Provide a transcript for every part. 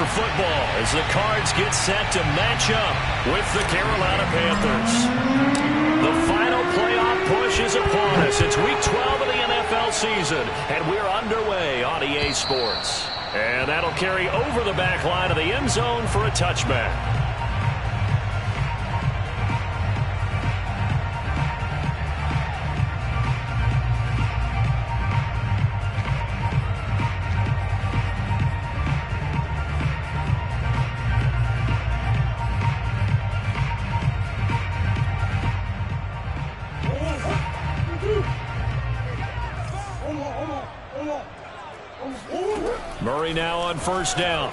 for football as the Cards get set to match up with the Carolina Panthers. The final playoff push is upon us. It's Week 12 of the NFL season, and we're underway on EA Sports. And that'll carry over the back line of the end zone for a touchback. Murray now on first down.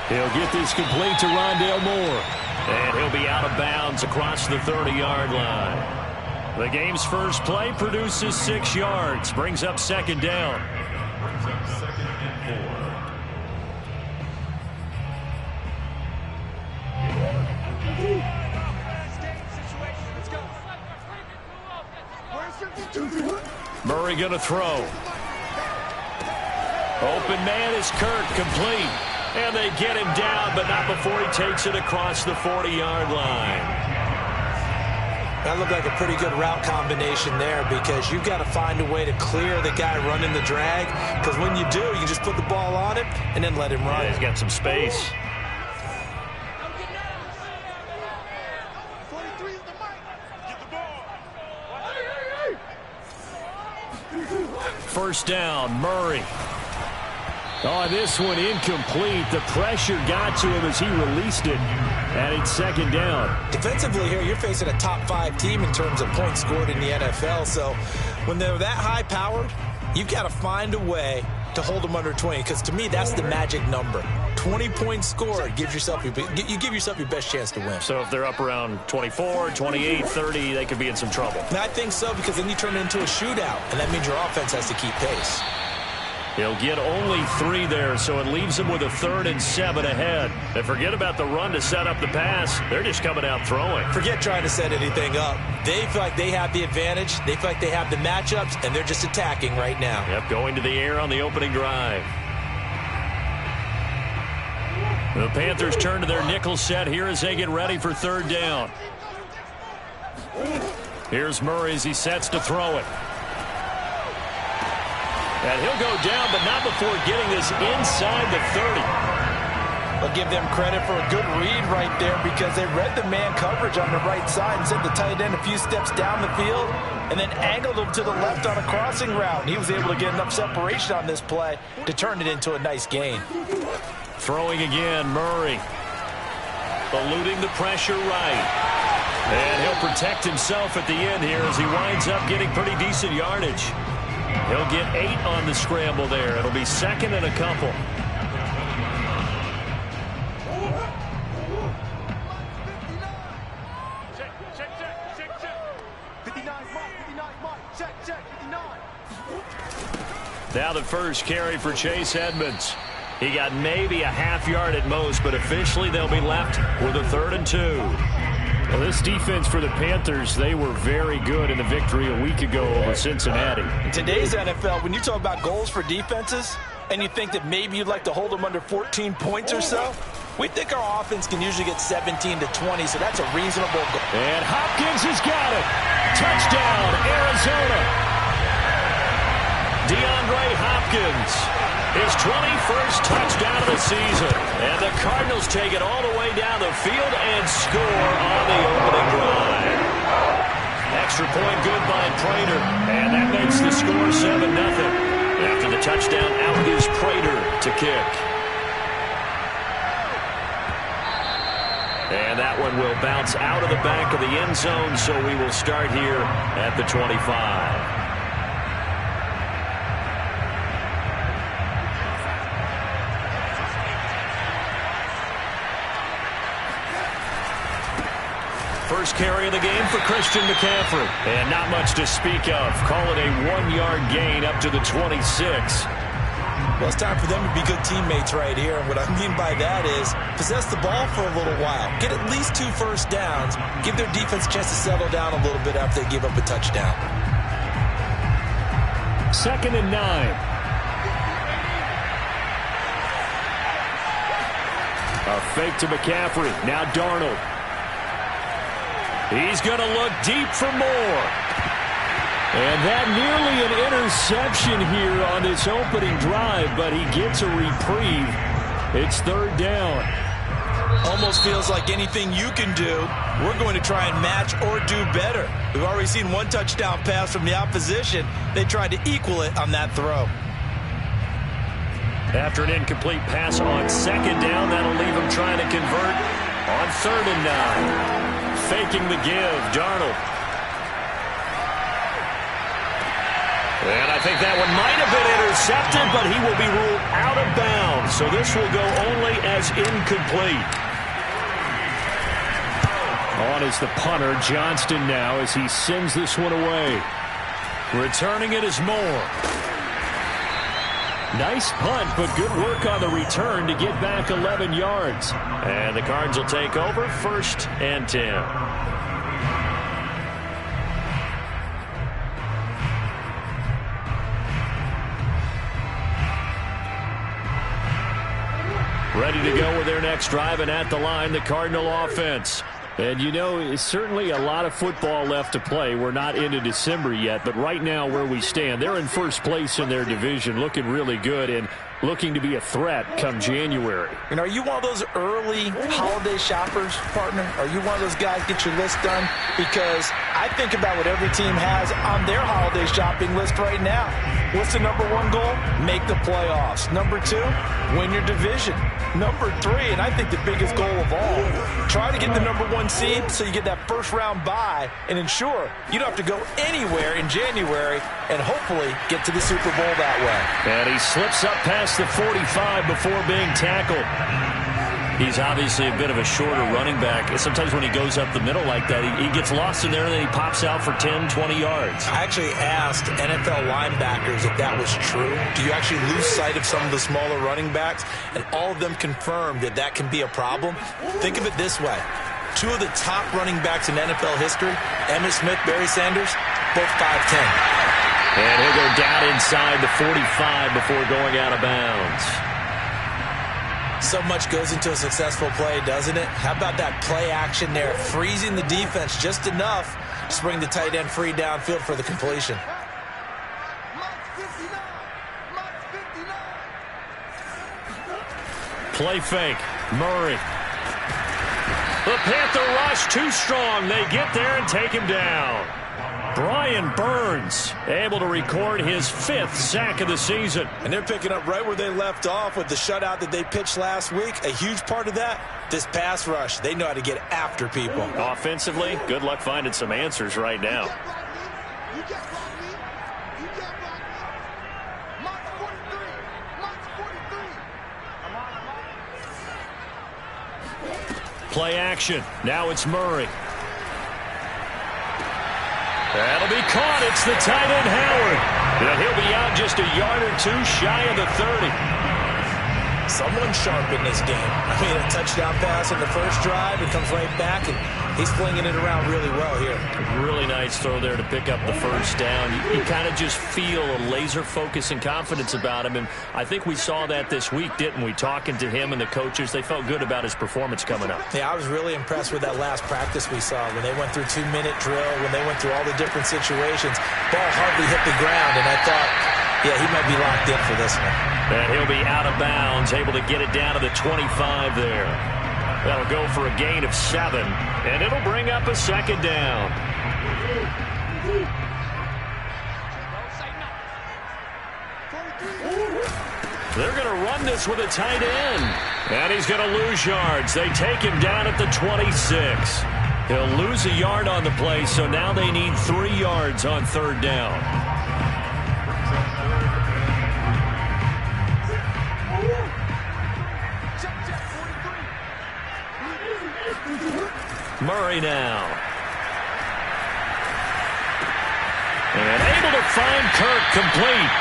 He'll get this complete to Rondale Moore. And he'll be out of bounds across the 30-yard line. The game's first play produces 6 yards. Brings up second down. Murray going to throw. Open man is Kirk, complete. And they get him down, but not before he takes it across the 40-yard line. That looked like a pretty good route combination there because you've got to find a way to clear the guy running the drag. Because when you do, you just put the ball on him and then let him run. Yeah, he's got some space. First down, Murray. Oh, this one incomplete. The pressure got to him as he released it. And it's second down. Defensively here, you're facing a top 5 team in terms of points scored in the NFL. So when they're that high-powered, you've got to find a way to hold them under 20. Because to me, that's the magic number. 20 points scored, you give yourself your best chance to win. So if they're up around 24, 28, 30, they could be in some trouble. And I think so, because then you turn it into a shootout, and that means your offense has to keep pace. He'll get only 3 there, so it leaves him with a 3rd and 7 ahead. And forget about the run to set up the pass. They're just coming out throwing. Forget trying to set anything up. They feel like they have the advantage. They feel like they have the matchups, and they're just attacking right now. Yep, going to the air on the opening drive. The Panthers turn to their nickel set here as they get ready for 3rd down. Here's Murray as he sets to throw it. And he'll go down, but not before getting this inside the 30. I'll give them credit for a good read right there because they read the man coverage on the right side and sent the tight end a few steps down the field and then angled him to the left on a crossing route. And he was able to get enough separation on this play to turn it into a nice gain. Throwing again, Murray. Eluding the pressure right. And he'll protect himself at the end here as he winds up getting pretty decent yardage. He'll get 8 on the scramble there. It'll be 2nd and a couple. Now the first carry for Chase Edmonds. He got maybe a half yard at most, but officially they'll be left with a 3rd and 2. Well, this defense for the Panthers, they were very good in the victory a week ago over Cincinnati. In today's NFL, when you talk about goals for defenses, and you think that maybe you'd like to hold them under 14 points or so, we think our offense can usually get 17 to 20, so that's a reasonable goal. And Hopkins has got it. Touchdown, Arizona. DeAndre Hopkins, his 21st touchdown of the season. And the Cardinals take it all the way down the field and score on the opening drive. Extra point good by Prater. And that makes the score 7-0. After the touchdown, out is Prater to kick. And that one will bounce out of the back of the end zone, so we will start here at the 25. First carry of the game for Christian McCaffrey. And not much to speak of. Call it a 1-yard gain up to the 26. Well, it's time for them to be good teammates right here. And what I mean by that is possess the ball for a little while. Get at least 2 first downs. Give their defense a chance to settle down a little bit after they give up a touchdown. 2nd and 9. A fake to McCaffrey. Now Darnold. He's going to look deep for more. And that nearly an interception here on this opening drive, but he gets a reprieve. It's third down. Almost feels like anything you can do, we're going to try and match or do better. We've already seen one touchdown pass from the opposition. They tried to equal it on that throw. After an incomplete pass on second down, that'll leave him trying to convert on 3rd and 9. Faking the give, Darnold. And I think that one might have been intercepted, but he will be ruled out of bounds. So this will go only as incomplete. On is the punter, Johnston now, as he sends this one away. Returning it is Moore. Nice punt, but good work on the return to get back 11 yards. And the Cards will take over 1st and 10. Ready to go with their next drive, and at the line, the Cardinal offense. And, you know, it's certainly a lot of football left to play. We're not into December yet, but right now where we stand, they're in first place in their division, looking really good and looking to be a threat come January. And are you one of those early holiday shoppers, partner? Are you one of those guys get your list done? Because I think about what every team has on their holiday shopping list right now. What's the number 1 goal? Make the playoffs. Number 2, win your division. Number 3, and I think the biggest goal of all, try to get the number 1 seed so you get that first-round bye and ensure you don't have to go anywhere in January and hopefully get to the Super Bowl that way. And he slips up past the 45 before being tackled. He's obviously a bit of a shorter running back. Sometimes when he goes up the middle like that, he gets lost in there and then he pops out for 10, 20 yards. I actually asked NFL linebackers if that was true. Do you actually lose sight of some of the smaller running backs? And all of them confirmed that that can be a problem. Think of it this way. 2 of the top running backs in NFL history, Emmitt Smith, Barry Sanders, both 5'10". And he'll go down inside the 45 before going out of bounds. So much goes into a successful play, doesn't it? How about that play action there, freezing the defense just enough to bring the tight end free downfield for the completion. Play fake. Murray. The Panther rush too strong. They get there and take him down. Brian Burns able to record his 5th sack of the season. And they're picking up right where they left off with the shutout that they pitched last week. A huge part of that, this pass rush. They know how to get after people. Offensively, good luck finding some answers right now. Play action. Now it's Murray. That'll be caught. It's the tight end, Howard. And he'll be out just a yard or 2 shy of the 30. Someone sharp in this game. I mean, a touchdown pass on the first drive. It comes right back, and he's flinging it around really well here. Really nice throw there to pick up the first down. You kind of just feel a laser focus and confidence about him, and I think we saw that this week, didn't we? Talking to him and the coaches, they felt good about his performance coming up. Yeah, I was really impressed with that last practice we saw when they went through 2-minute drill, when they went through all the different situations. Ball hardly hit the ground, and I thought, yeah, he might be locked in for this one. And he'll be out of bounds, able to get it down to the 25 there. That'll go for a gain of 7, and it'll bring up a 2nd down. They're going to run this with a tight end. And he's going to lose yards. They take him down at the 26. He'll lose a yard on the play, so now they need 3 yards on 3rd down. Murray now. And able to find Kirk complete.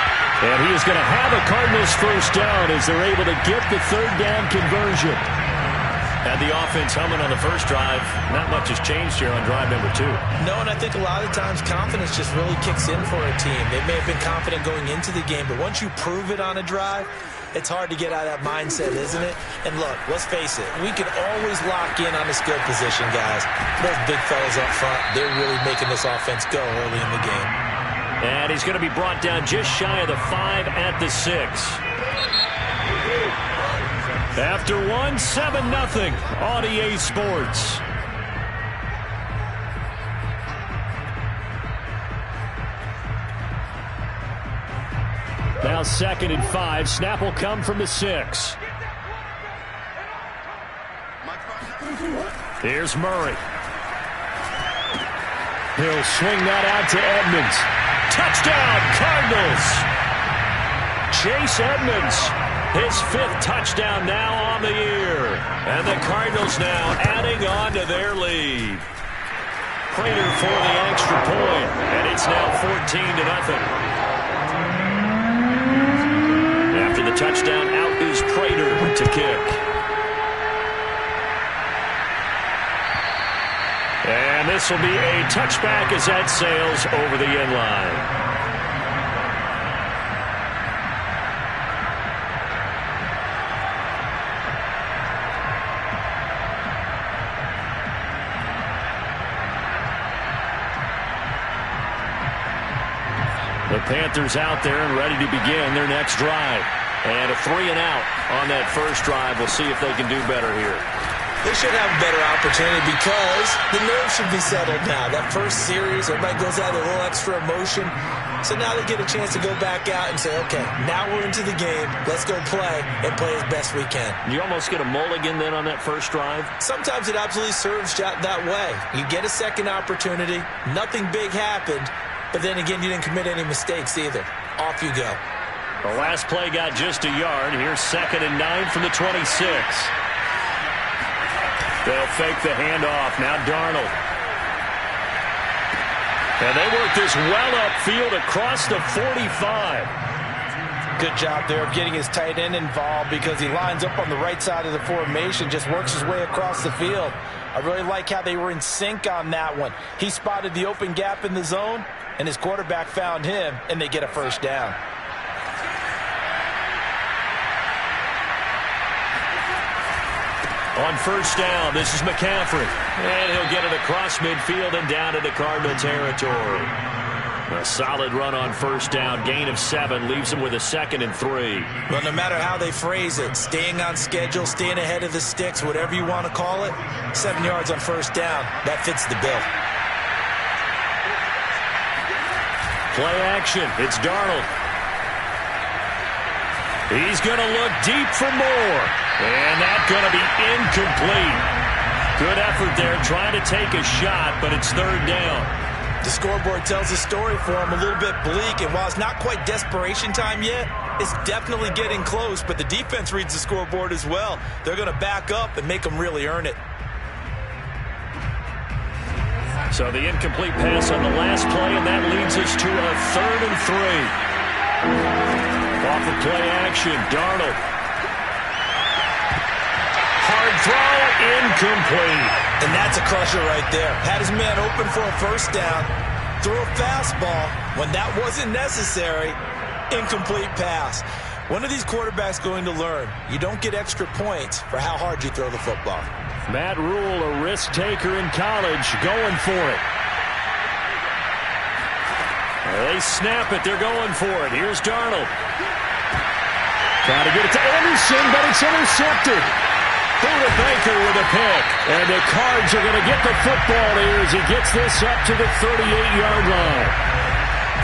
And he is going to have a Cardinals first down as they're able to get the 3rd down conversion. Had the offense humming on the first drive. Not much has changed here on drive number 2. No, and I think a lot of times confidence just really kicks in for a team. They may have been confident going into the game, but once you prove it on a drive, It's hard to get out of that mindset, isn't it? And look, let's face it, we can always lock in on the skill position, guys. Those big fellas up front, they're really making this offense go early in the game. And he's going to be brought down just shy of the 5 at the 6. After 1, 7-0 on EA Sports. Now 2nd and 5. Snap will come from the 6. Here's Murray. He'll swing that out to Edmonds. Touchdown, Cardinals! Chase Edmonds, his 5th touchdown now on the year. And the Cardinals now adding on to their lead. Prater for the extra point, and it's now 14-0. After the touchdown, out is Prater to kick. And this will be a touchback as that sails over the end line. The Panthers out there and ready to begin their next drive. And a 3-and-out on that first drive. We'll see if they can do better here. They should have a better opportunity because the nerves should be settled now. That first series, everybody goes out with a little extra emotion. So now they get a chance to go back out and say, okay, now we're into the game. Let's go play and play as best we can. You almost get a mulligan then on that first drive? Sometimes it absolutely serves that way. You get a second opportunity. Nothing big happened. But then again, you didn't commit any mistakes either. Off you go. The last play got just a yard. Here's 2nd and 9 from the 26. They'll fake the handoff. Now Darnold. And they work this well upfield across the 45. Good job there of getting his tight end involved because he lines up on the right side of the formation, just works his way across the field. I really like how they were in sync on that one. He spotted the open gap in the zone, and his quarterback found him, and they get a first down. On first down, this is McCaffrey. And he'll get it across midfield and down into Cardinal territory. A solid run on first down. Gain of 7 leaves him with a 2nd and 3. Well, no matter how they phrase it, staying on schedule, staying ahead of the sticks, whatever you want to call it, 7 yards on first down, that fits the bill. Play action. It's Darnold. He's going to look deep for more. And that's going to be incomplete. Good effort there trying to take a shot, but it's 3rd down. The scoreboard tells a story for him, a little bit bleak, and while it's not quite desperation time yet, it's definitely getting close, but the defense reads the scoreboard as well. They're going to back up and make them really earn it. So the incomplete pass on the last play, and that leads us to a 3rd and 3. Off of play action, Darnold. Hard throw, incomplete. And that's a crusher right there. Had his man open for a first down, threw a fastball when that wasn't necessary, incomplete pass. One of these quarterbacks going to learn, you don't get extra points for how hard you throw the football. Matt Rule, a risk taker in college, going for it. They snap it, they're going for it. Here's Darnold. Trying to get it to Anderson, but it's intercepted. Buda Baker with a pick. And the Cards are going to get the football here as he gets this up to the 38-yard line.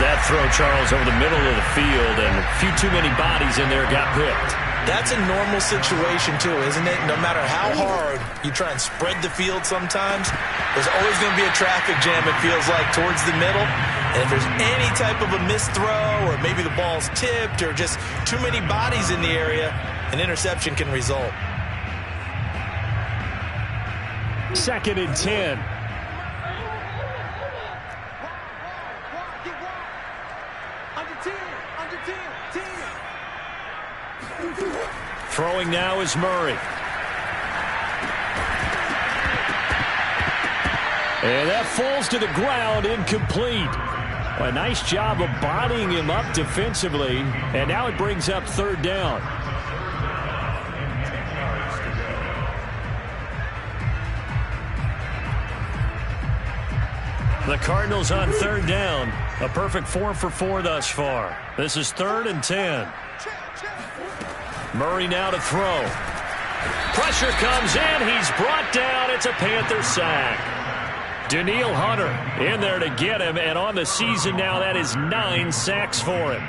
That throw, Charles, over the middle of the field, and a few too many bodies in there got picked. That's a normal situation, too, isn't it? No matter how hard you try and spread the field sometimes, there's always going to be a traffic jam, it feels like, towards the middle. And if there's any type of a missed throw, or maybe the ball's tipped, or just too many bodies in the area, an interception can result. 2nd and 10. Throwing now is Murray. And that falls to the ground, incomplete. Well, a nice job of bodying him up defensively. And now it brings up 3rd down. The Cardinals on third down. A perfect 4 for 4 thus far. This is 3rd and 10. Murray now to throw. Pressure comes in. He's brought down. It's a Panther sack. Danielle Hunter in there to get him. And on the season now, that is 9 sacks for him.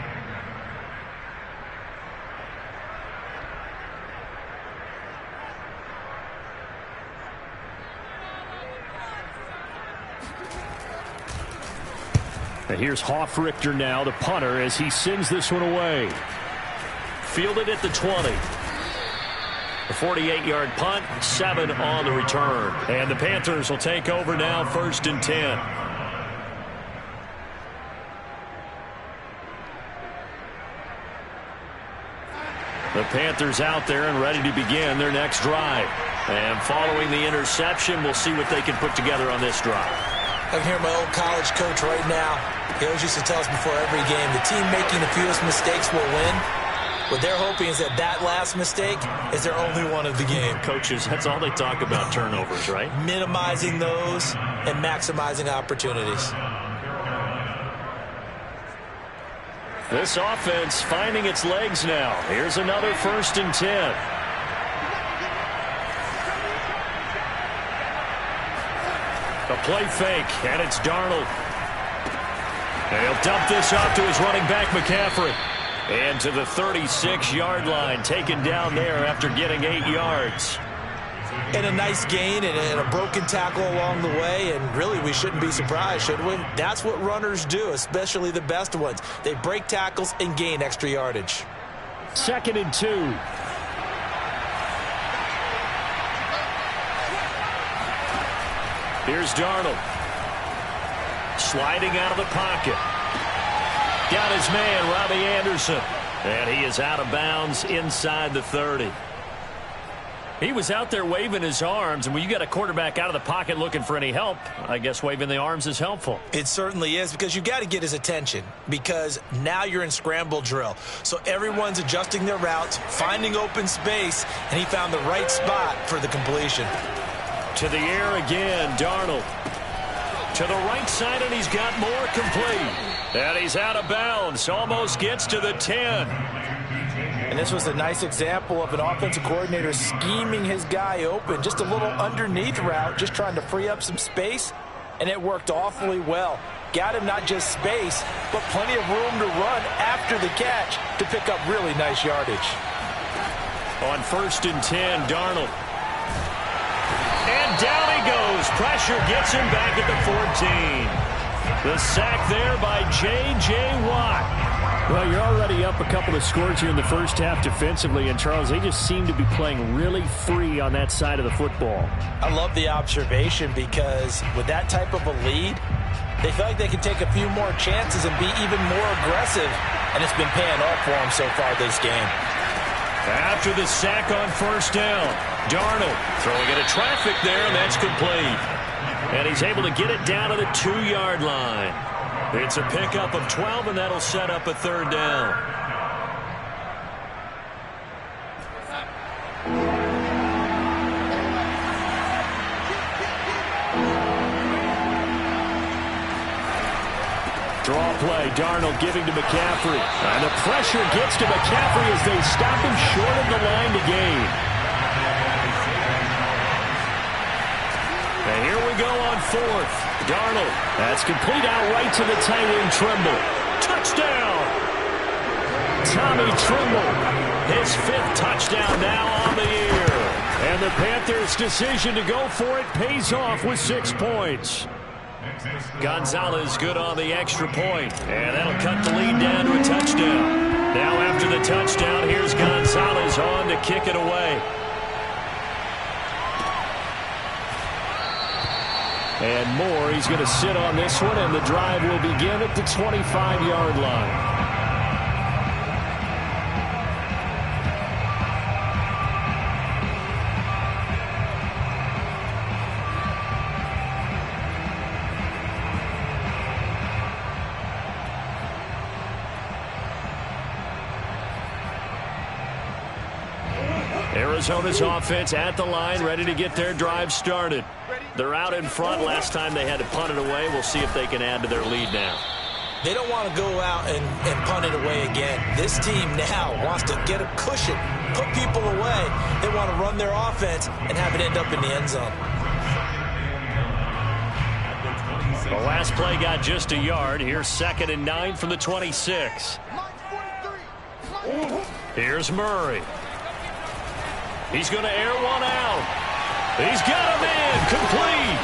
And here's Hofrichter now, the punter, as he sends this one away. Fielded at the 20. A 48-yard punt, 7 on the return. And the Panthers will take over now, 1st and 10. The Panthers out there and ready to begin their next drive. And following the interception, we'll see what they can put together on this drive. I can hear my old college coach right now. He always used to tell us before every game, the team making the fewest mistakes will win. What they're hoping is that that last mistake is their only one of the game. Coaches, that's all they talk about, turnovers, right? Minimizing those and maximizing opportunities. This offense finding its legs now. Here's another 1st and 10. A play fake, and it's Darnold. And he'll dump this off to his running back, McCaffrey. And to the 36-yard line, taken down there after getting 8 yards. And a nice gain and a broken tackle along the way, and really we shouldn't be surprised, should we? That's what runners do, especially the best ones. They break tackles and gain extra yardage. 2nd and 2. Here's Darnold. Sliding out of the pocket. Got his man, Robbie Anderson. And he is out of bounds inside the 30. He was out there waving his arms, and when you got a quarterback out of the pocket looking for any help, I guess waving the arms is helpful. It certainly is, because you got to get his attention, because now you're in scramble drill. So everyone's adjusting their routes, finding open space, and he found the right spot for the completion. To the air again, Darnold. To the right side, and he's got more complete. And he's out of bounds, almost gets to the 10. And this was a nice example of an offensive coordinator scheming his guy open. Just a little underneath route, just trying to free up some space, and it worked awfully well. Got him not just space, but plenty of room to run after the catch to pick up really nice yardage. On 1st and 10, Darnold. And down he goes. Pressure gets him back at the 14. The sack there by J.J. Watt. Well, you're already up a couple of scores here in the first half defensively, and Charles, they just seem to be playing really free on that side of the football. I love the observation, because with that type of a lead, they feel like they can take a few more chances and be even more aggressive, and it's been paying off for them so far this game. After the sack on 1st down, Darnold throwing into traffic there, and that's complete. And he's able to get it down to the 2-yard line. It's a pickup of 12, and that'll set up a 3rd down. Draw play, Darnold giving to McCaffrey. And the pressure gets to McCaffrey as they stop him short of the line to gain. And here we go on 4th. Darnold, that's complete out right to the tight end, Trimble. Touchdown! Tommy Trimble, his 5th touchdown now on the year. And the Panthers' decision to go for it pays off with 6 points. Gonzalez good on the extra point, and that'll cut the lead down to a touchdown. Now after the touchdown, here's Gonzalez on to kick it away. And Moore, he's going to sit on this one, and the drive will begin at the 25-yard line. Arizona's offense at the line, ready to get their drive started. They're out in front. Last time they had to punt it away. We'll see if they can add to their lead now. They don't want to go out and punt it away again. This team now wants to get a cushion, put people away. They want to run their offense and have it end up in the end zone. The last play got just a yard. Here's 2nd and 9 from the 26. Here's Murray. He's going to air one out. He's got a man complete.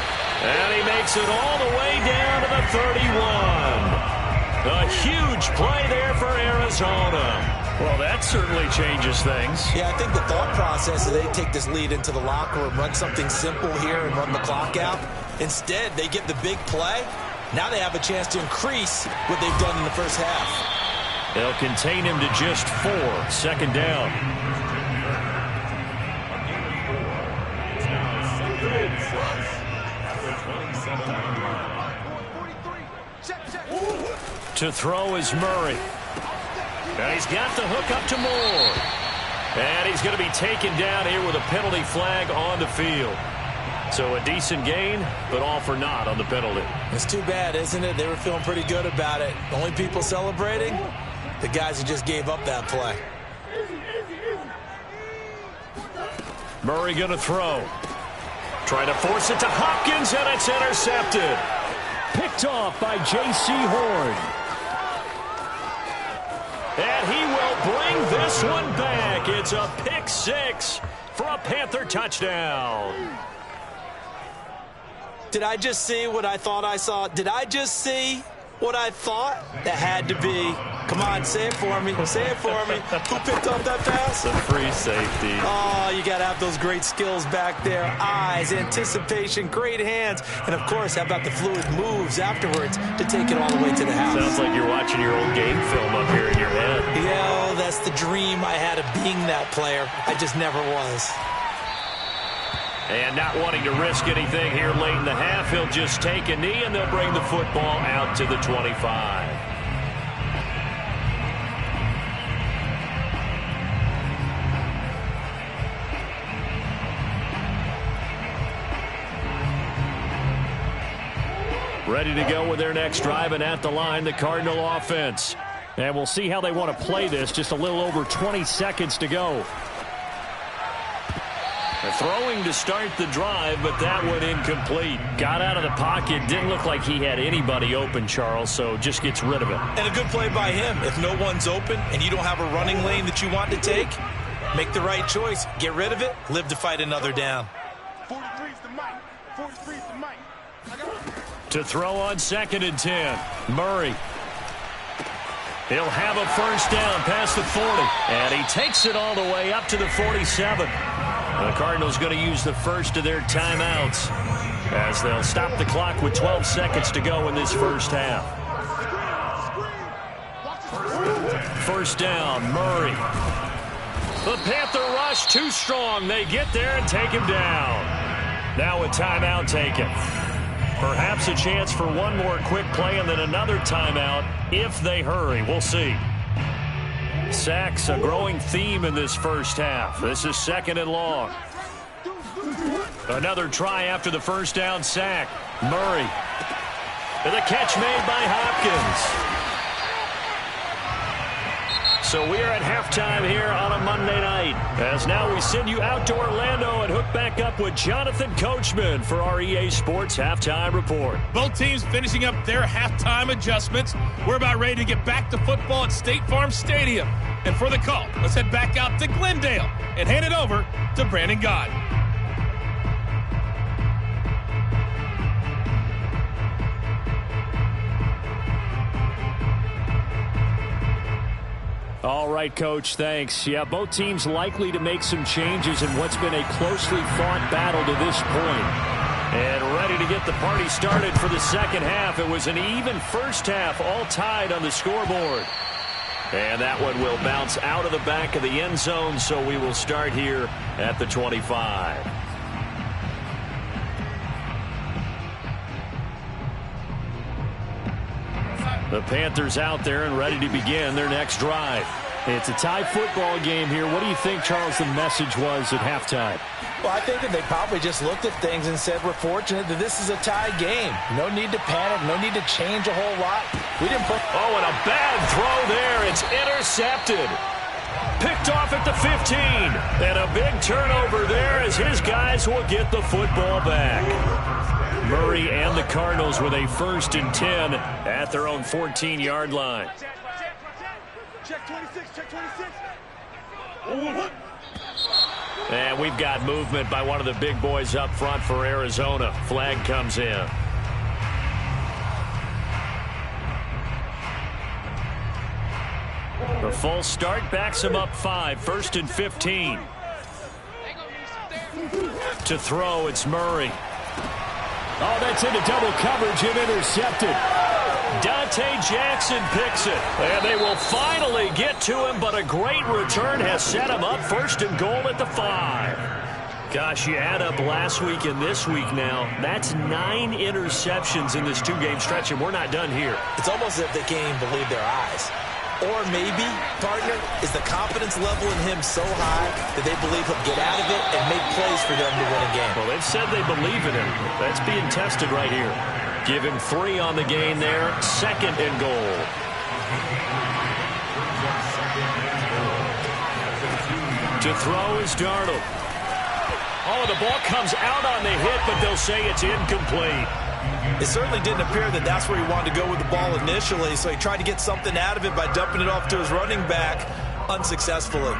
And he makes it all the way down to the 31. A huge play there for Arizona. Well, that certainly changes things. Yeah, I think the thought process is they take this lead into the locker room, run something simple here and run the clock out. Instead, they get the big play. Now they have a chance to increase what they've done in the first half. They'll contain him to just 4. 2nd down. To throw is Murray. And he's got the hook up to Moore. And he's going to be taken down here with a penalty flag on the field. So a decent gain, but all for naught on the penalty. It's too bad, isn't it? They were feeling pretty good about it. The only people celebrating, the guys who just gave up that play. Murray going to throw. Trying to force it to Hopkins, and it's intercepted. Picked off by J.C. Horn. And he will bring this one back. It's a pick 6 for a Panther touchdown. Did I just see what I thought I saw? Did I just see what I thought? That had to be. Come on, say it for me. Say it for me. Who picked up that pass? The free safety. Oh, you got to have those great skills back there. Eyes, anticipation, great hands. And, of course, how about the fluid moves afterwards to take it all the way to the house? Sounds like you're watching your old game film up here in your head. Yeah, that's the dream I had of being that player. I just never was. And not wanting to risk anything here late in the half, he'll just take a knee, and they'll bring the football out to the 25. Ready to go with their next drive, and at the line, the Cardinal offense. And we'll see how they want to play this. Just a little over 20 seconds to go. Throwing to start the drive, but that one incomplete. Got out of the pocket. Didn't look like he had anybody open, Charles, so just gets rid of it. And a good play by him. If no one's open and you don't have a running lane that you want to take, make the right choice. Get rid of it. Live to fight another down. 43's the mic. 43's the mic. To throw on 2nd and 10. Murray. He'll have a first down past the 40. And he takes it all the way up to the 47. The Cardinals going to use the first of their timeouts as they'll stop the clock with 12 seconds to go in this first half. First down, Murray. The Panther rush too strong. They get there and take him down. Now a timeout taken. Perhaps a chance for one more quick play and then another timeout if they hurry. We'll see. Sacks, a growing theme in this first half. This is 2nd and long. Another try after the first down sack. Murray. And the catch made by Hopkins. So we are at halftime here on a Monday night. As now we send you out to Orlando and hook back up with Jonathan Coachman for our EA Sports Halftime Report. Both teams finishing up their halftime adjustments. We're about ready to get back to football at State Farm Stadium. And for the call, let's head back out to Glendale and hand it over to Brandon Gaudin. All right, Coach, thanks. Yeah, both teams likely to make some changes in what's been a closely fought battle to this point. And ready to get the party started for the second half. It was an even first half, all tied on the scoreboard. And that one will bounce out of the back of the end zone, so we will start here at the 25. The Panthers out there and ready to begin their next drive. It's a tie football game here. What do you think, Charles, the message was at halftime? Well, I think that they probably just looked at things and said, we're fortunate that this is a tie game. No need to panic. No need to change a whole lot. We didn't put... Oh, and a bad throw there. It's intercepted. Picked off at the 15. And a big turnover there as his guys will get the football back. Murray and the Cardinals with a 1st and 10 at their own 14-yard line. Check 26, check 26. And we've got movement by one of the big boys up front for Arizona. Flag comes in. The full start backs him up 5, 1st and 15. To throw, it's Murray. Oh, that's into double coverage and intercepted. Dante Jackson picks it. And they will finally get to him, but a great return has set him up 1st and goal at the 5. Gosh, you add up last week and this week now, that's 9 interceptions in this 2-game stretch, and we're not done here. It's almost as if they can't even believe their eyes. Or maybe, partner, is the confidence level in him so high that they believe he'll get out of it and make plays for them to win a game. Well, they've said they believe in him. That's being tested right here. Give him 3 on the gain there. 2nd and goal. To throw is Darnold. Oh, the ball comes out on the hit, but they'll say it's incomplete. It certainly didn't appear that that's where he wanted to go with the ball initially, so he tried to get something out of it by dumping it off to his running back unsuccessfully.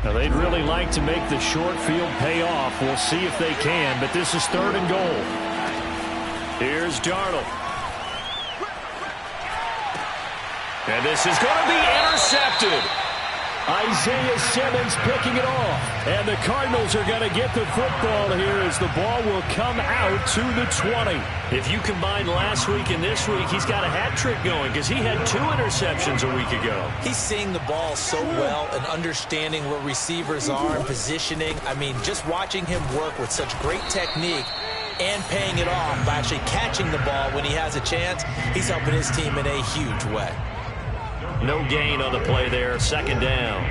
Now, they'd really like to make the short field pay off. We'll see if they can, but this is 3rd and goal. Here's Darnold. And this is going to be intercepted. Isaiah Simmons picking it off. And the Cardinals are going to get the football here as the ball will come out to the 20. If you combine last week and this week, he's got a hat trick going because he had 2 interceptions a week ago. He's seeing the ball so well and understanding where receivers are and positioning. I mean, just watching him work with such great technique and paying it off by actually catching the ball when he has a chance, he's helping his team in a huge way. No gain on the play there. 2nd down.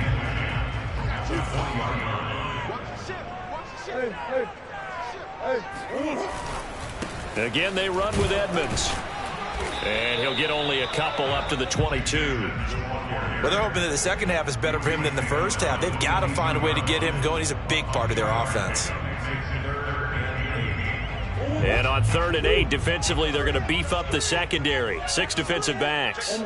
Again, they run with Edmonds. And he'll get only a couple up to the 22. Well, they're hoping that the second half is better for him than the first half. They've got to find a way to get him going. He's a big part of their offense. And on 3rd and 8, defensively, they're going to beef up the secondary. 6 defensive backs.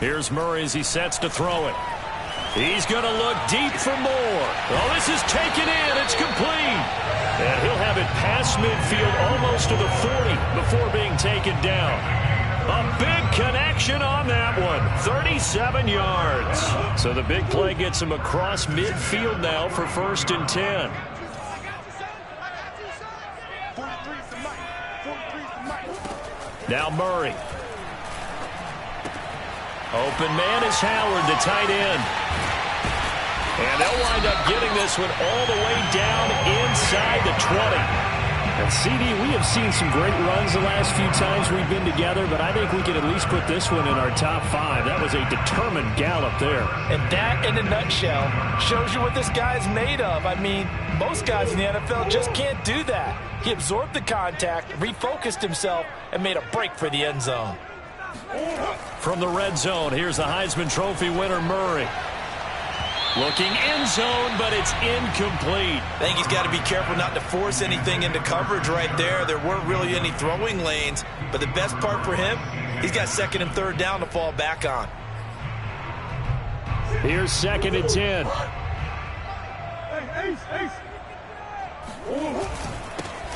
Here's Murray as he sets to throw it. He's going to look deep for more. Oh, this is taken in. It's complete. And he'll have it past midfield almost to the 40 before being taken down. A big connection on that one. 37 yards. So the big play gets him across midfield now for 1st and 10. Now Murray. Open man is Howard, the tight end. And they'll wind up getting this one all the way down inside the 20. And CD, we have seen some great runs the last few times we've been together, but I think we can at least put this one in our top 5. That was a determined gallop there. And that, in a nutshell, shows you what this guy's made of. I mean, most guys in the NFL just can't do that. He absorbed the contact, refocused himself, and made a break for the end zone. From the red zone, here's the Heisman Trophy winner, Murray. Looking end zone, but it's incomplete. I think he's got to be careful not to force anything into coverage right there. There weren't really any throwing lanes, but the best part for him, he's got 2nd and 3rd down to fall back on. Here's 2nd and 10.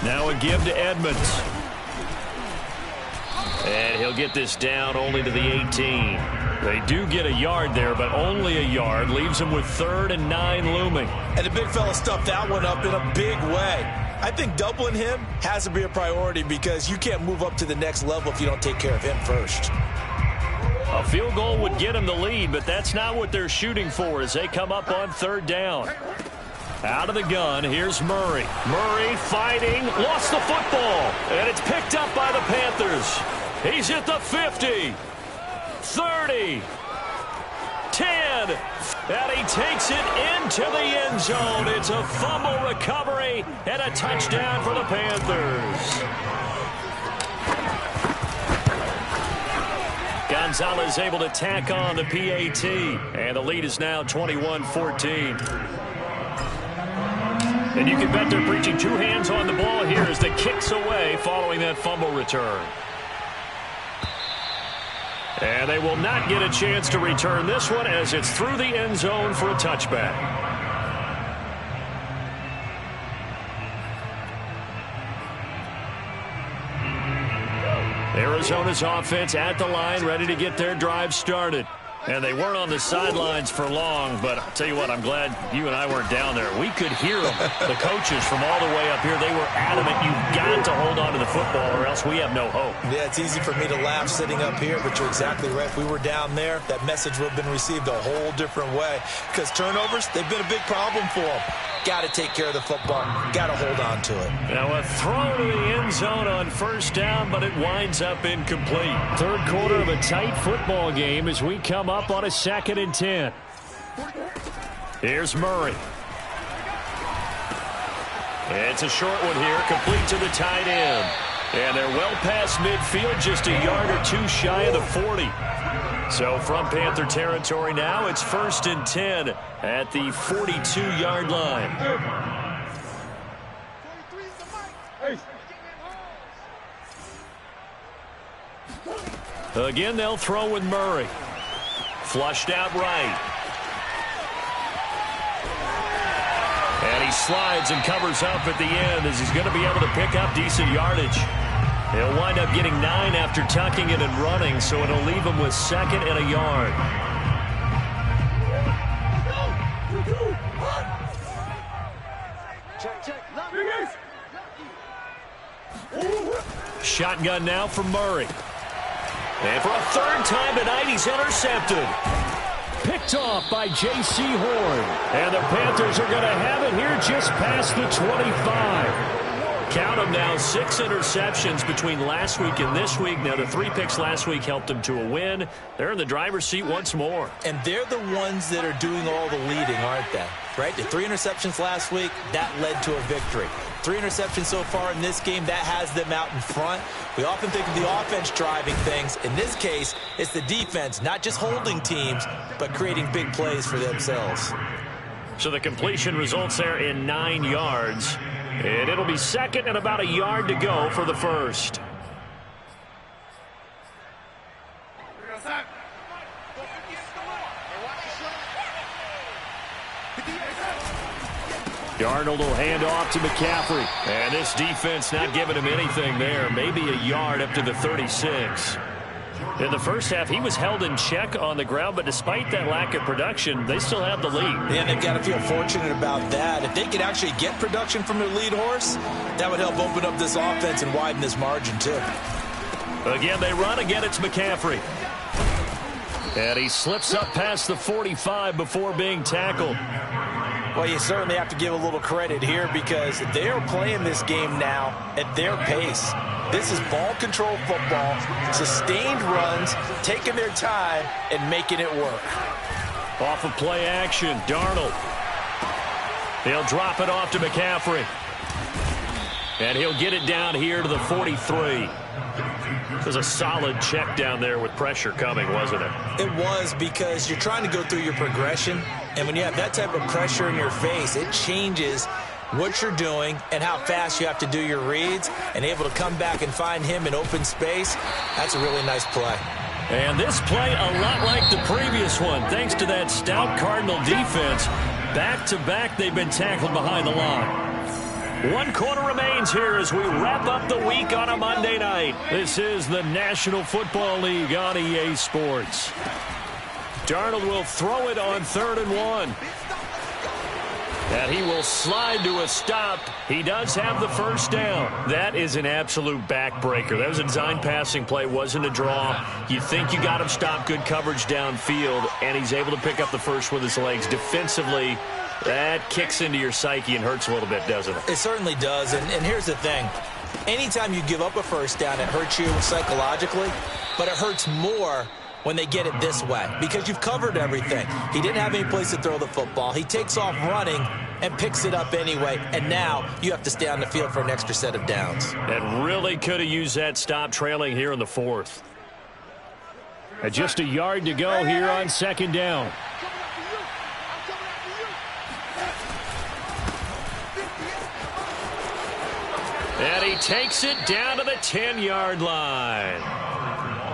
Now a give to Edmonds. And he'll get this down only to the 18. They do get a yard there, but only a yard. Leaves him with 3rd and 9 looming. And the big fella stuffed that one up in a big way. I think doubling him has to be a priority because you can't move up to the next level if you don't take care of him first. A field goal would get him the lead, but that's not what they're shooting for as they come up on 3rd down. Out of the gun, here's Murray. Murray fighting, lost the football, and it's picked up by the Panthers. He's at the 50. 3, 10, and he takes it into the end zone. It's a fumble recovery and a touchdown for the Panthers. Gonzalez able to tack on the PAT, and the lead is now 21-14. And you can bet they're preaching two hands on the ball here as the kick's away following that fumble return. And they will not get a chance to return this one as it's through the end zone for a touchback. Arizona's offense at the line, ready to get their drive started. And they weren't on the sidelines for long, but I'll tell you what, I'm glad you and I weren't down there. We could hear them, the coaches from all the way up here. They were adamant, you've got to hold on to the football or else we have no hope. Yeah, it's easy for me to laugh sitting up here, but you're exactly right. If we were down there, that message would have been received a whole different way. Because turnovers, they've been a big problem for them. Got to take care of the football. Got to hold on to it. Now a throw to the end zone on first down, but it winds up incomplete. Third quarter of a tight football game as we come up on a 2nd and 10. Here's Murray. It's a short one here, complete to the tight end. And they're well past midfield, just a yard or two shy of the 40. So from Panther territory now, it's 1st and 10 at the 42-yard line. Again, they'll throw with Murray. Flushed out right. And he slides and covers up at the end as he's going to be able to pick up decent yardage. He'll wind up getting 9 after tucking it and running, so it'll leave him with 2nd and a yard. Shotgun now from Murray. And for a 3rd time tonight, he's intercepted. Picked off by J.C. Horn. And the Panthers are going to have it here just past the 25. Count them now, 6 interceptions between last week and this week. Now, the 3 picks last week helped them to a win. They're in the driver's seat once more. And they're the ones that are doing all the leading, aren't they? Right? The 3 interceptions last week, that led to a victory. 3 interceptions so far in this game, that has them out in front. We often think of the offense driving things. In this case, it's the defense, not just holding teams, but creating big plays for themselves. So the completion results there in 9 yards. And it'll be 2nd and about a yard to go for the first. Darnold will hand off to McCaffrey. And this defense not giving him anything there. Maybe a yard up to the 36. In the first half, he was held in check on the ground, but despite that lack of production, they still have the lead. And they've got to feel fortunate about that. If they could actually get production from their lead horse, that would help open up this offense and widen this margin, too. Again, they run. Again, it's McCaffrey. And he slips up past the 45 before being tackled. Well, you certainly have to give a little credit here because they're playing this game now at their pace. This is ball control football, sustained runs, taking their time and making it work. Off of play action, Darnold. He'll drop it off to McCaffrey. And he'll get it down here to the 43. It was a solid check down there with pressure coming, wasn't it? It was, because you're trying to go through your progression, and when you have that type of pressure in your face, it changes what you're doing and how fast you have to do your reads, and able to come back and find him in open space. That's a really nice play. And this play a lot like the previous one, thanks to that stout Cardinal defense. Back-to-back, they've been tackled behind the line. 1 quarter remains here as we wrap up the week on a Monday night. This is the National Football League on EA Sports. Darnold will throw it on 3rd and 1. And he will slide to a stop. He does have the first down. That is an absolute backbreaker. That was a design passing play, wasn't a draw. You think you got him stopped, good coverage downfield, and he's able to pick up the first with his legs. Defensively, that kicks into your psyche and hurts a little bit, doesn't it? It certainly does, and here's the thing. Anytime you give up a first down, it hurts you psychologically, but it hurts more when they get it this way because you've covered everything. He didn't have any place to throw the football. He takes off running and picks it up anyway, and now you have to stay on the field for an extra set of downs. And really could have used that stop trailing here in the fourth. And just a yard to go here on second down. And he takes it down to the 10-yard line.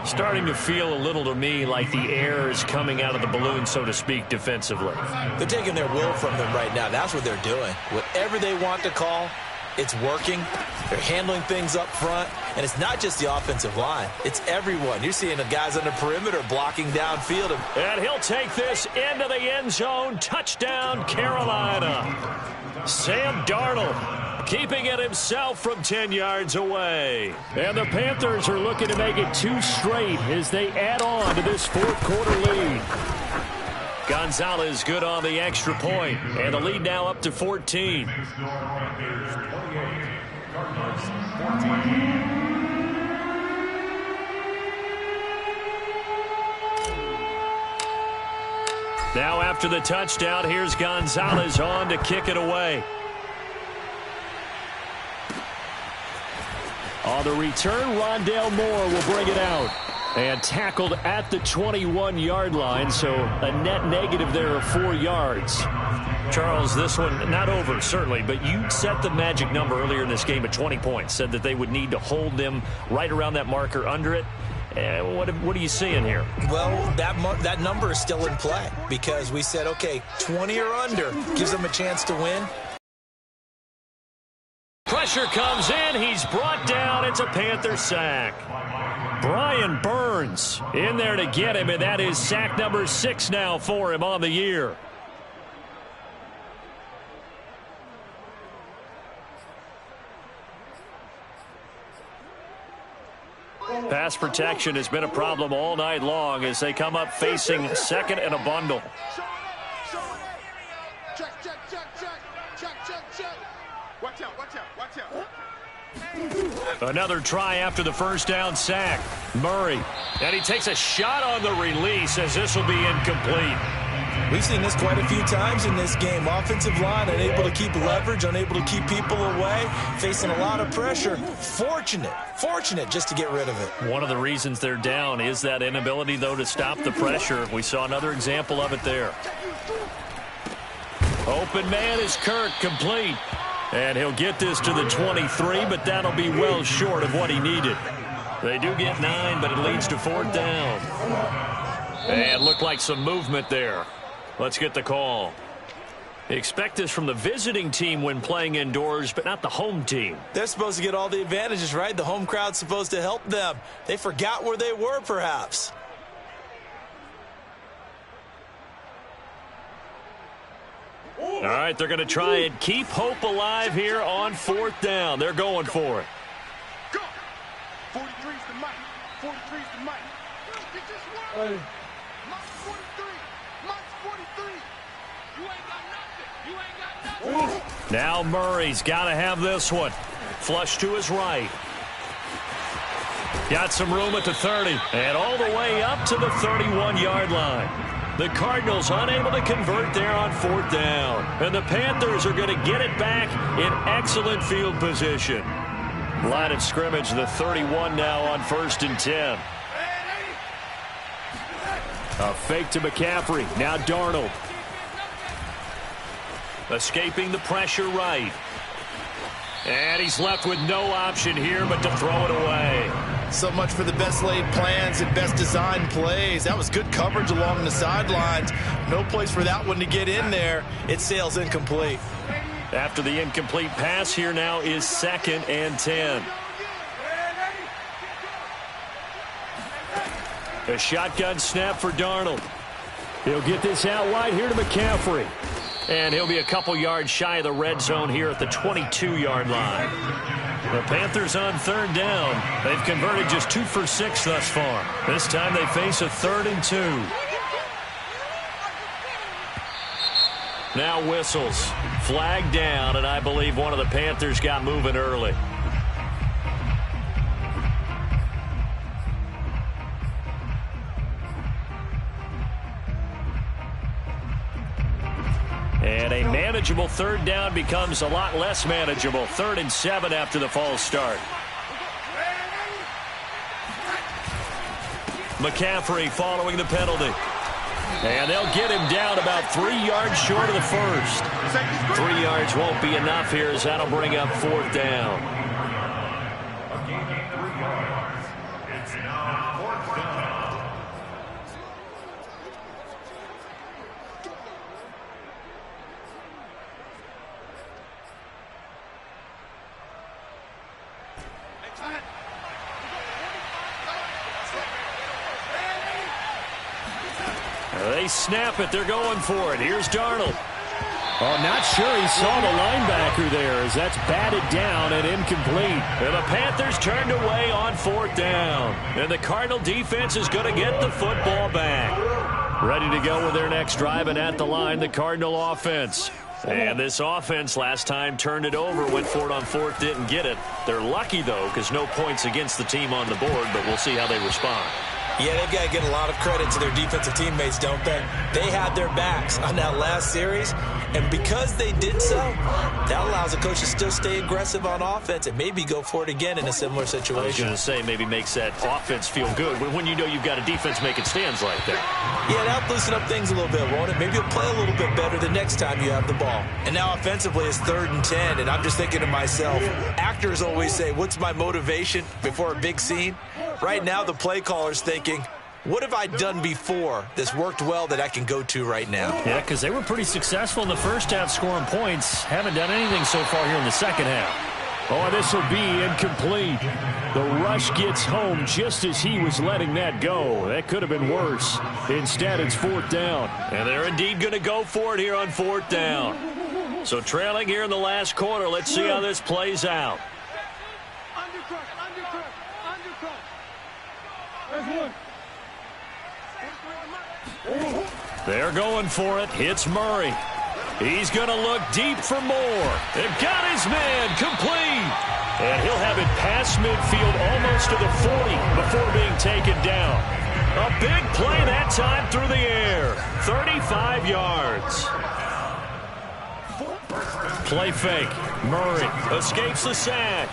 Starting to feel a little to me like the air is coming out of the balloon, so to speak, defensively. They're taking their will from them right now. That's what they're doing. Whatever they want to call, it's working. They're handling things up front. And it's not just the offensive line. It's everyone. You're seeing the guys on the perimeter blocking downfield. And he'll take this into the end zone. Touchdown, Carolina. Sam Darnold keeping it himself from 10 yards away. And the Panthers are looking to make it 2 straight as they add on to this fourth quarter lead. Gonzalez good on the extra point, and the lead now up to 14. Now after the touchdown, here's Gonzalez on to kick it away. On the return, Rondale Moore will bring it out. And tackled at the 21-yard line, so a net negative there of 4 yards. Charles, this one not over, certainly, but you set the magic number earlier in this game at 20 points. Said that they would need to hold them right around that marker under it. What are you seeing here? Well, that number is still in play because we said, okay, 20 or under gives them a chance to win. Pressure comes in. He's brought down. It's a Panther sack. Brian Burns in there to get him, and that is sack number 6 now for him on the year. Pass protection has been a problem all night long as they come up facing second and a bundle. Watch out, watch out, watch out. Another try after the first down sack. Murray. And he takes a shot on the release as this will be incomplete. We've seen this quite a few times in this game. Offensive line unable to keep leverage, unable to keep people away, facing a lot of pressure. Fortunate just to get rid of it. One of the reasons they're down is that inability, though, to stop the pressure. We saw another example of it there. Open man is Kirk, complete. And he'll get this to the 23, but that'll be well short of what he needed. They do get 9, but it leads to 4th down. And looked like some movement there. Let's get the call. Expect this from the visiting team when playing indoors, but not the home team. They're supposed to get all the advantages, right? The home crowd's supposed to help them. They forgot where they were, perhaps. All right, they're going to try and keep hope alive here on 4th down. They're going for it. Go! 43's the mic. 43's the mic. You just won. Mike's 43. Mike's 43. You ain't got nothing. You ain't got nothing. Now Murray's got to have this one. Flush to his right. Got some room at the 30. And all the way up to the 31-yard line. The Cardinals unable to convert there on 4th down. And the Panthers are going to get it back in excellent field position. Line of scrimmage, the 31 now on 1st and 10. A fake to McCaffrey. Now Darnold. Escaping the pressure right. And he's left with no option here but to throw it away. So much for the best laid plans and best designed plays. That was good coverage along the sidelines. No place for that one to get in there. It sails incomplete. After the incomplete pass, here now is 2nd and 10. A shotgun snap for Darnold. He'll get this out wide here to McCaffrey. And he'll be a couple yards shy of the red zone here at the 22-yard line. The Panthers on 3rd down. They've converted just 2 for 6 thus far. This time they face a 3rd and 2. Now whistles. Flag down, and I believe one of the Panthers got moving early. And a manageable third down becomes a lot less manageable. 3rd and 7 after the false start. McCaffrey following the penalty. And they'll get him down about 3 yards short of the first. 3 yards won't be enough here as that'll bring up 4th down. They snap it. They're going for it. Here's Darnold. Oh, not sure he saw the linebacker there as that's batted down and incomplete. And the Panthers turned away on 4th down. And the Cardinal defense is going to get the football back. Ready to go with their next drive, and at the line, the Cardinal offense. And this offense last time turned it over, went for it on 4th, didn't get it. They're lucky, though, because no points against the team on the board, but we'll see how they respond. Yeah, they've got to get a lot of credit to their defensive teammates, don't they? They had their backs on that last series, and because they did so, that allows the coach to still stay aggressive on offense and maybe go for it again in a similar situation. I was going to say maybe makes that offense feel good when you know you've got a defense making stands like that. Yeah, that'll loosen up things a little bit, won't it? Maybe you'll play a little bit better the next time you have the ball. And now offensively it's 3rd and 10, and I'm just thinking to myself, actors always say, what's my motivation before a big scene? Right now the play caller's thinking, what have I done before that's worked well that I can go to right now? Yeah, because they were pretty successful in the first half scoring points. Haven't done anything so far here in the second half. Oh, this will be incomplete. The rush gets home just as he was letting that go. That could have been worse. Instead, it's 4th down. And they're indeed going to go for it here on 4th down. So trailing here in the last quarter. Let's see how this plays out. They're going for it. It's Murray. He's going to look deep for more. They've got his man complete. And he'll have it past midfield almost to the 40 before being taken down. A big play that time through the air. 35 yards. Play fake. Murray escapes the sack.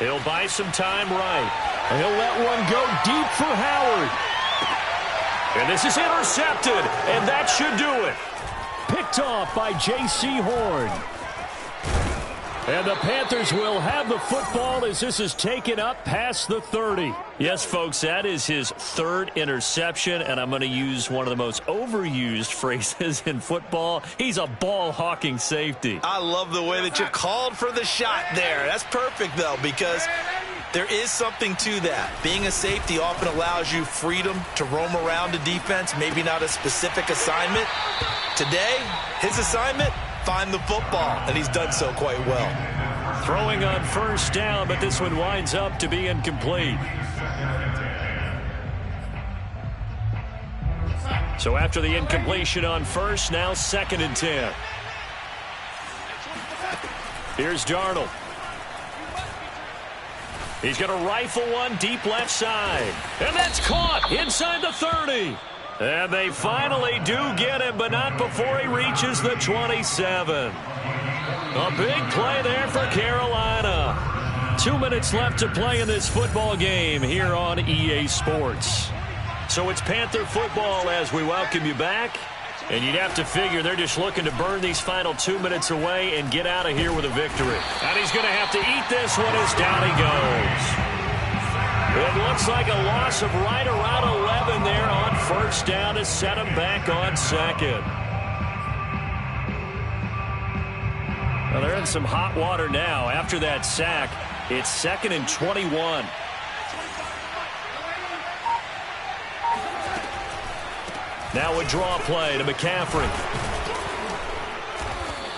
He'll buy some time right. He'll let one go deep for Howard. And this is intercepted, and that should do it. Picked off by J.C. Horn. And the Panthers will have the football as this is taken up past the 30. Yes, folks, that is his 3rd interception, and I'm going to use one of the most overused phrases in football. He's a ball-hawking safety. I love the way that you called for the shot there. That's perfect, though, because there is something to that. Being a safety often allows you freedom to roam around a defense, maybe not a specific assignment. Today, his assignment, find the football, and he's done so quite well. Throwing on 1st down, but this one winds up to be incomplete. So after the incompletion on 1st, now 2nd and 10. Here's Darnold. He's going to rifle one deep left side. And that's caught inside the 30. And they finally do get him, but not before he reaches the 27. A big play there for Carolina. 2 minutes left to play in this football game here on EA Sports. So it's Panther football as we welcome you back. And you'd have to figure they're just looking to burn these final 2 minutes away and get out of here with a victory. And he's going to have to eat this one as down he goes. It looks like a loss of right around 11 there on 1st down to set him back on 2nd. Well, they're in some hot water now. After that sack, it's 2nd and 21. Now a draw play to McCaffrey.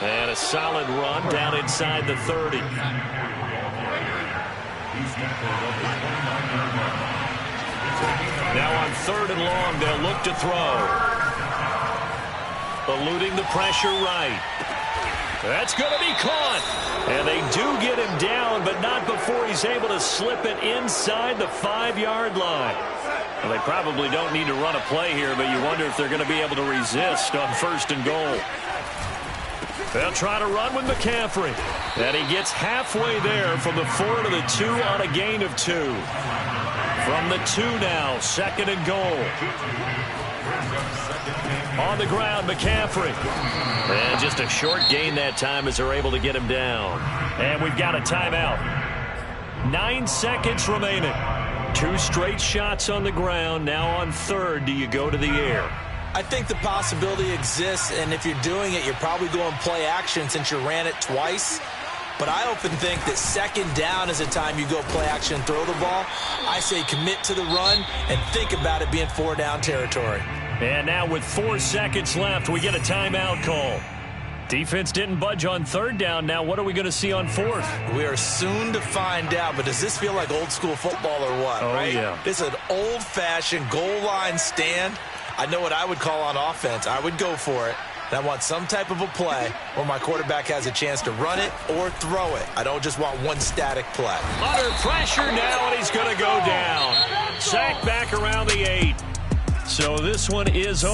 And a solid run down inside the 30. Now on 3rd and long, they'll look to throw. Eluding the pressure right. That's going to be caught. And they do get him down, but not before he's able to slip it inside the 5-yard line. Well, they probably don't need to run a play here, but you wonder if they're going to be able to resist on 1st and goal. They'll try to run with McCaffrey. And he gets halfway there from the 4 to the 2 on a gain of 2. From the 2 now, 2nd and goal. On the ground, McCaffrey. And just a short gain that time as they're able to get him down. And we've got a timeout. 9 seconds remaining. 2 straight shots on the ground. Now on 3rd, do you go to the air? I think the possibility exists, and if you're doing it, you're probably going play action since you ran it twice. But I often think that 2nd down is the time you go play action and throw the ball. I say commit to the run and think about it being 4 down territory. And now with 4 seconds left, we get a timeout call. Defense didn't budge on 3rd down. Now what are we going to see on 4th? We are soon to find out, but does this feel like old school football or what? Oh, right? yeah. This is an old-fashioned goal line stand. I know what I would call on offense. I would go for it. And I want some type of a play where my quarterback has a chance to run it or throw it. I don't just want one static play. Under pressure now, and he's going to go down. Sacked back around the 8. So this one is over.